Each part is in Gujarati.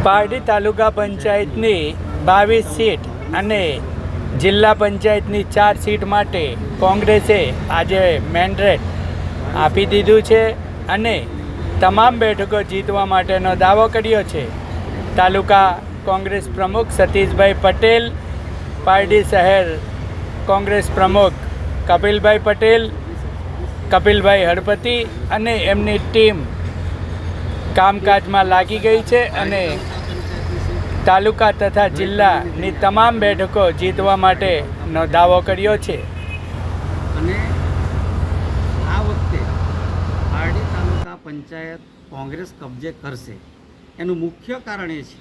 પારડી તાલુકા પંચાયતની 22 સીટ અને જિલ્લા પંચાયતની 4 સીટ માટે કોંગ્રેસે આજે મેન્ડેટ આપી દીધું છે અને તમામ બેઠકો જીતવા માટેનો દાવો કર્યો છે. તાલુકા કોંગ્રેસ પ્રમુખ સતીશભાઈ પટેલ, પારડી શહેર કોંગ્રેસ પ્રમુખ કપિલભાઈ પટેલ, કપિલભાઈ હળપતિ અને એમની ટીમ કામકાજમાં લાગી ગઈ છે અને તાલુકા તથા જિલ્લાની તમામ બેઠકો જીતવા માટેનો દાવો કર્યો છે. અને આ વખતે પારડી તાલુકા પંચાયત કોંગ્રેસ કબજે કરશે એનું મુખ્ય કારણ એ છે,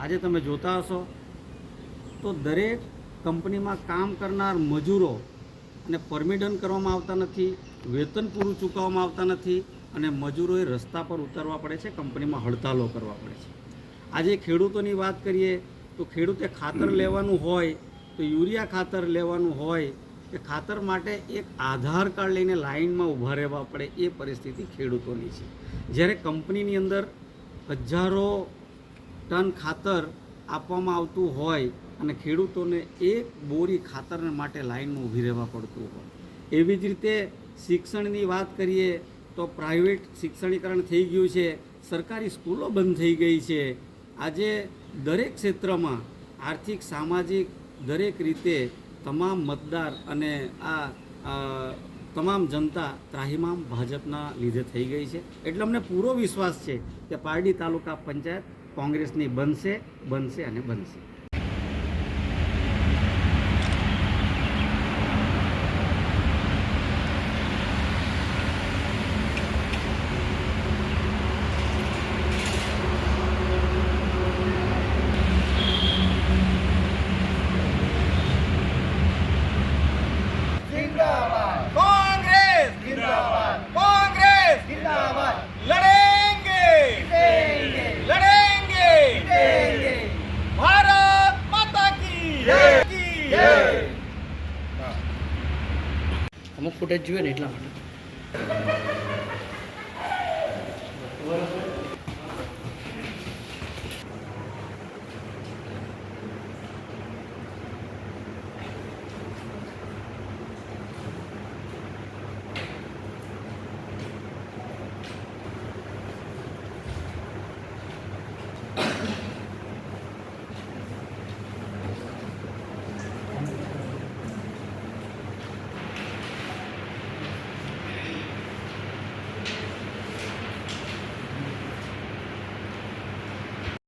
આજે તમે જોતા હશો તો દરેક કંપનીમાં કામ કરનાર મજૂરો અને પરમિશન કરવામાં આવતા નથી, વેતન પૂરું ચૂકવવામાં આવતા નથી અને મજૂરોએ રસ્તા પર ઉતરવા પડે છે, કંપનીમાં હડતાલો કરવા પડે છે. આજે ખેડૂતોની વાત કરીએ તો ખેડૂતે ખાતર લેવાનું હોય તો યુરિયા ખાતર લેવાનું હોય કે ખાતર માટે એક આધાર કાર્ડ લઈને લાઇનમાં ઊભા રહેવા પડે, એ પરિસ્થિતિ ખેડૂતોની છે. જ્યારે કંપનીની અંદર હજારો ટન ખાતર આપવામાં આવતું હોય અને ખેડૂતોને એક બોરી ખાતર માટે લાઇનમાં ઊભી રહેવા પડતું હોય. એવી જ રીતે શિક્ષણની વાત કરીએ તો પ્રાઇવેટ શિક્ષણીકરણ થઈ ગયું છે, સરકારી સ્કૂલો બંધ થઈ ગઈ છે. આજે દરેક ક્ષેત્રમાં આર્થિક સામાજિક દરેક રીતે તમામ મતદાર અને તમામ જનતા ત્રાહિમામ ભાજપના લીધે થઈ ગઈ છે. એટલે અમને પૂરો વિશ્વાસ છે કે પારડી તાલુકા પંચાયત કોંગ્રેસની બનશે અને બનશે. અમુક ફૂટેજ જોઈએ ને એટલા માટે